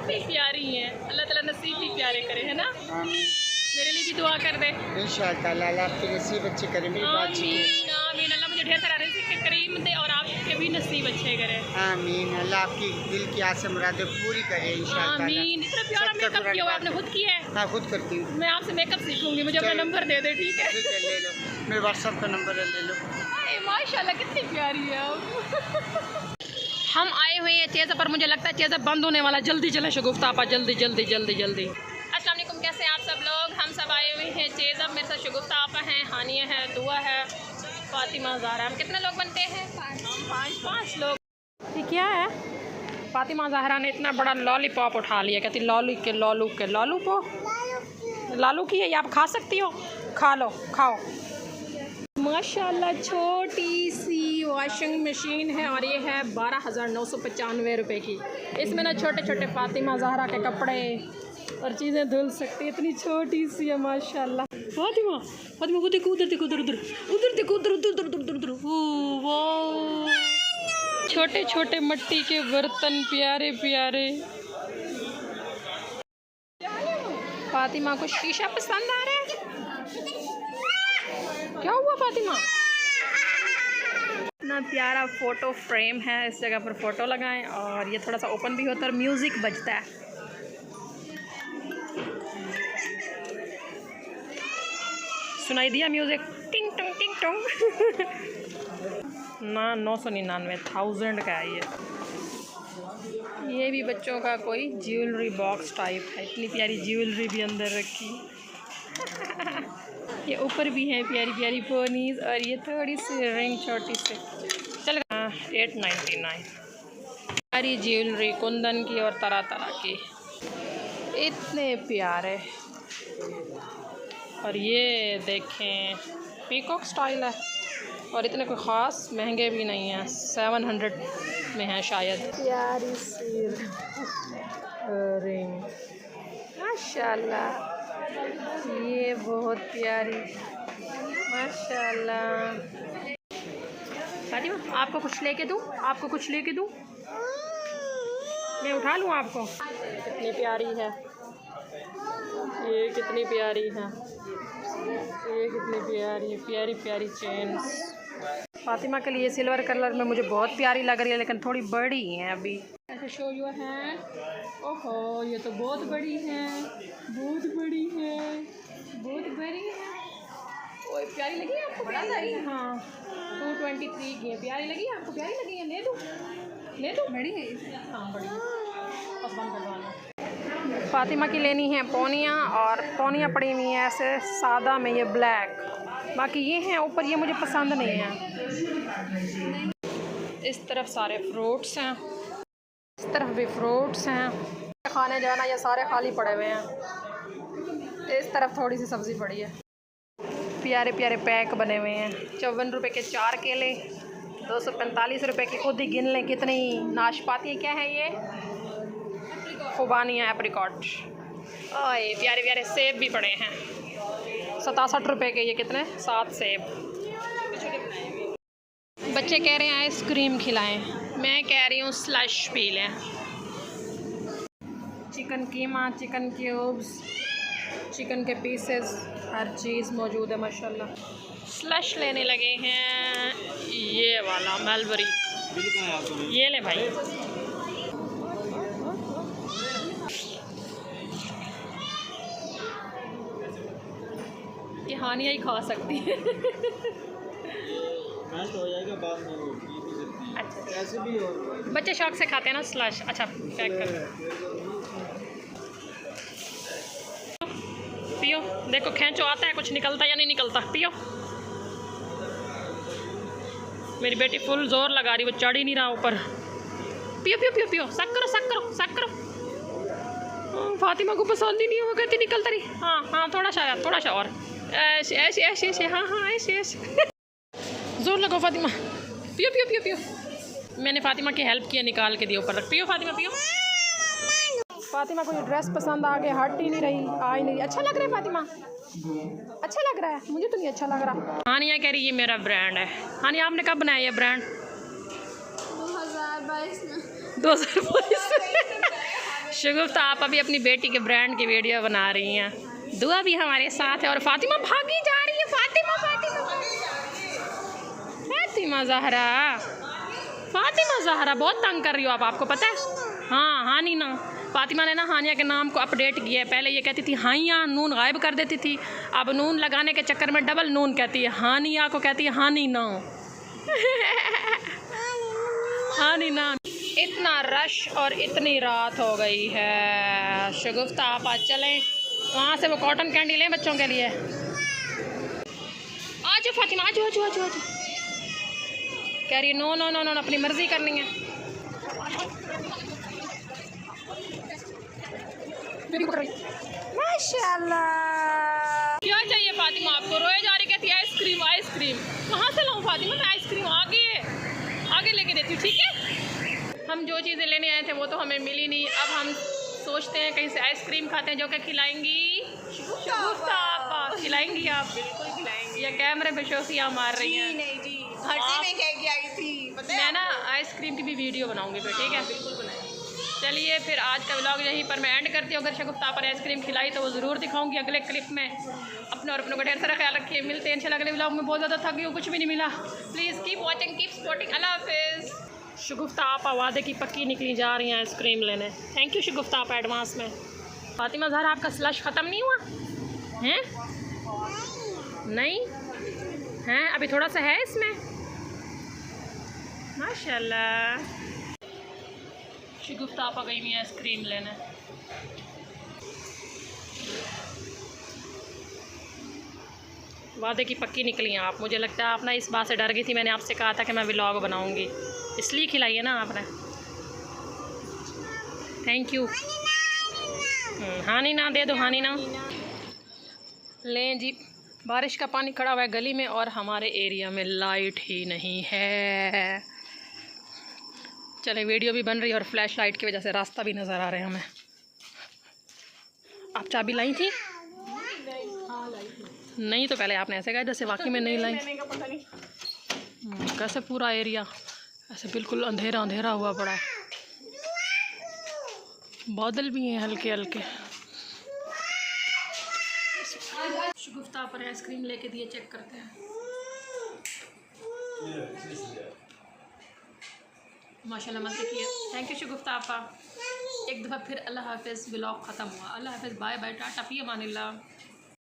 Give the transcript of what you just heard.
कितनी प्यारी हैं। अल्लाह ताला नसीब भी प्यारे करे, है ना। मेरे लिए भी दुआ कर दे इंशाअल्लाह। अल्लाह आपके नसीब अच्छे करे। मेरी बात आमीन आमीन। अल्लाह मुझे ढेर सारा रिज़्क़ के करीम दे और आपके भी नसीब अच्छे करे। आमीन। अल्लाह आपकी दिल की आस मुरादें पूरी करे इंशाअल्लाह। आमीन। इतना प्यारा मेकअप किया हुआ आपने, खुद किया है? हाँ, खुद करती हूँ। मैं आपसे मेकअप सीखूंगी, मुझे अपना नंबर दे दे, ठीक है? ठीक है, ले लो, मेरे व्हाट्सएप का नंबर है, ले लो। माशाल्लाह कितनी प्यारी है आप। हम आए हुए हैं चेज़ा पर, मुझे लगता है चेज़ा बंद होने वाला। जल्दी चले शगुफ्ता आपा, जल्दी जल्दी जल्दी जल्दी। अस्सलाम वालेकुम, कैसे हैं आप सब लोग? हम सब आए हुए हैं चेज़ा। मेरे साथ शगुफ्ता आपा हैं, हानिया है, दुआ है, फातिमा, ज़हरा। हम कितने लोग बनते हैं? पाँच लोग। ये क्या है? फातिमा ज़हरा ने इतना बड़ा लॉलीपॉप उठा लिया। कहती लालू के लालू पो लालू की है, ये आप खा सकती हो, खा लो, खाओ। माशाल्लाह छोटी सी वॉशिंग मशीन है और ये है 12,995 रुपये की। इसमें ना छोटे छोटे फातिमा ज़हरा के कपड़े और चीज़ें धुल सकती, इतनी छोटी सी है माशाल्लाह। फातिमा वो देखो, उधर देखो, उधर उधर उधर देखो, उधर उधर उधर उधर उधर। वाह, छोटे छोटे मिट्टी के बर्तन, प्यारे प्यारे। फातिमा को शीशा पसंद आ रहा है। क्या हुआ फातिमा? इतना प्यारा फ़ोटो फ्रेम है, इस जगह पर फ़ोटो लगाएं और ये थोड़ा सा ओपन भी होता है और म्यूज़िक बजता है। सुनाई दिया म्यूज़िक, टिंग टोंग टिंग टोंग। ना 999, 1000 का है ये भी बच्चों का कोई ज्वेलरी बॉक्स टाइप है। इतनी प्यारी ज्वेलरी भी अंदर रखी। ये ऊपर भी है प्यारी प्यारी पोनीज और ये थोड़ी सी रिंग छोटी सी। चल 899। प्यारी ज्वेलरी कुंदन की और तरह तरह की, इतने प्यारे। और ये देखें पीकॉक स्टाइल है और इतने कोई ख़ास महंगे भी नहीं हैं, 700 में है शायद। प्यारी सी रिंग माशाल्लाह, ये बहुत प्यारी माशाल्लाह। फातिमा आपको कुछ लेके दूँ? आपको कुछ लेके दूँ? मैं उठा लूँ आपको? कितनी प्यारी है ये, कितनी प्यारी है ये, कितनी प्यारी है, प्यारी प्यारी चेन्स। फातिमा के लिए सिल्वर कलर में मुझे बहुत प्यारी लग रही है, लेकिन थोड़ी बड़ी हैं अभी। ऐसे शो योर हैंड। ओहो, ये तो बहुत बड़ी है, बहुत बड़ी है, बहुत बड़ी है। ओए प्यारी लगी आपको? प्यारी लगी? हाँ 223 की है। प्यारी लगी आपको? प्यारी लगी है, ले दूँ? ले दूँ? बड़ी है? हाँ बड़ी है, बस बंद करवा लो। फातिमा की लेनी है पोनियाँ, और पोनियाँ पड़ी हुई हैं ऐसे सादा में, ये ब्लैक। बाकी ये हैं ऊपर, ये मुझे पसंद नहीं है। इस तरफ सारे फ्रूट्स हैं, इस तरफ भी फ्रूट्स हैं। खाने जाना ये सारे खाली पड़े हुए हैं। इस तरफ थोड़ी सी सब्ज़ी पड़ी है। प्यारे प्यारे पैक बने हुए हैं। 54 रुपये के 4 केले, 245 रुपये की। खुद ही गिन लें कितनी नाशपाती। क्या है ये? खुबानियाँ, एप्रिकॉट। ओए प्यारे प्यारे सेब भी पड़े हैं, 67 रुपये के। ये कितने? 7 सेब। बच्चे कह रहे हैं आइसक्रीम खिलाएं, मैं कह रही हूँ स्लश पी लें। चिकन कीमा, चिकन क्यूब्स, चिकन के पीसेस, हर चीज़ मौजूद है माशाल्लाह। स्लश लेने लगे हैं, ये वाला मलबरी। ये ले भाई। ये हानिया ही खा सकती है। हो जाएगा बाद में। अच्छा ऐसे भी हो, बच्चे शौक से खाते हैं ना स्लश। अच्छा पैक कर पियो। देखो खींचो, आता है कुछ, निकलता या नहीं निकलता। पियो। मेरी बेटी फुल जोर लगा रही, वो चढ़ ही नहीं रहा ऊपर। पियो पियो पियो पियो, सक करो सक करो सक करो। फातिमा को पसंद ही नहीं हो, कहती निकलता रही। हाँ हाँ थोड़ा सा और ऐसे ऐसे ऐसे ऐसे, हाँ हाँ ऐसे ऐसे। जोर लगाओ फातिमा। पियो पियो पियो पियो। मैंने फातिमा की हेल्प किया, निकाल के दिया ऊपर रख। पियो फातिमा पियो। फातिमा को ये ड्रेस पसंद आ गया, हट ही नहीं रही, आ ही नहीं। अच्छा लग रहा है फातिमा? अच्छा लग रहा है? मुझे तो नहीं अच्छा लग रहा। हानिया कह रही ये मेरा ब्रांड है। हानिया आपने कब बनाया ये ब्रांड? 2022 में। 2022। शगुफ्ता आप अभी अपनी बेटी के ब्रांड की वीडियो बना रही हैं। दुआ भी हमारे साथ है और फातिमा भागी जा रही है। फातिमा ज़हरा बहुत तंग कर रही हो आप, आपको पता है? हाँ हानिना, फातिमा ने ना हानिया के नाम को अपडेट किया है। पहले ये कहती थी हाइया, नून गायब कर देती थी, अब नून लगाने के चक्कर में डबल नून कहती है। हानिया को कहती है हानिना। हानिना। इतना रश और इतनी रात हो गई है। शगुफ्ता आप आज चलें वहाँ से वो कॉटन कैंडी लें बच्चों के लिए। आज फातिमा आज कह रही है नो नो नो नो, अपनी मर्जी करनी है। माशाल्लाह। क्या चाहिए फातिमा आपको? रोए जा रही, कहती है आइसक्रीम आइसक्रीम। कहाँ से लाऊं फातिमा मैं आइसक्रीम? आगे लेके देती हूँ, ठीक है? हम जो चीज़ें लेने आए थे वो तो हमें मिली नहीं। अब हम सोचते हैं कहीं से आइसक्रीम खाते हैं जो कि खिलाएंगी शगुफ्ता आपा। खिलाएंगी आप? बिल्कुल खिलाएंगी। या कैमरे पे शोसियाँ मार रही हैं? नहीं जी, घर से मैं कह के आई थी। मैं ना आइसक्रीम की भी वीडियो बनाऊंगी फिर, ठीक है? बिल्कुल बनाएंगे। चलिए फिर आज का व्लॉग यहीं पर मैं एंड करती हूँ। अगर शगुफ्ता पर आइसक्रीम खिलाई तो वो ज़रूर दिखाऊंगी अगले क्लिप में। अपने और अपनों का ढेर सारा ख्याल रखिए। मिलते हैं इंशाल्लाह अगले व्लॉग में। बहुत ज़्यादा थक गई हूँ, कुछ भी नहीं मिला। Please keep watching, keep supporting. अल्लाह हाफिज़। शगुफ्ता आपा वादे की पक्की निकली जा रही हैं आइसक्रीम लेने। थैंक यू शगुफ्ता आपा एडवांस में। फातिमा ज़हरा आपका स्लश ख़त्म नहीं हुआ हैं? नहीं हैं, अभी थोड़ा सा है इसमें। माशाल्लाह। शगुफ्ता आपा गई हुई आइसक्रीम लेने। वादे की पक्की निकली हैं आप। मुझे लगता है आप ना इस बात से डर गई थी। मैंने आपसे कहा था कि मैं व्लॉग बनाऊंगी, इसलिए खिलाई है ना आपने। Thank you. हानी ना दे दो, हानी ना। लें जी, बारिश का पानी खड़ा हुआ है गली में और हमारे एरिया में लाइट ही नहीं है। चले वीडियो भी बन रही है और फ्लैश लाइट की वजह से रास्ता भी नज़र आ रहा है हमें। आप चाबी लाई थी? नहीं तो पहले आपने ऐसे कहा जैसे वाकई में नहीं लाई। कैसे पूरा एरिया ऐसे बिल्कुल अंधेरा अंधेरा हुआ पड़ा है। बादल भी हैं हल्के हल्के। शगुफ्ता पर आइसक्रीम लेके दिए, चेक करते हैं। माशाल्लाह मज़े किए। थैंक यू शगुफ्ता आपा। एक दफ़ा फिर अल्लाह हाफिज़। व्लॉग ख़त्म हुआ। अल्लाह हाफिज़, बाय बाय, टाटा, फ़ी अमानिल्लाह।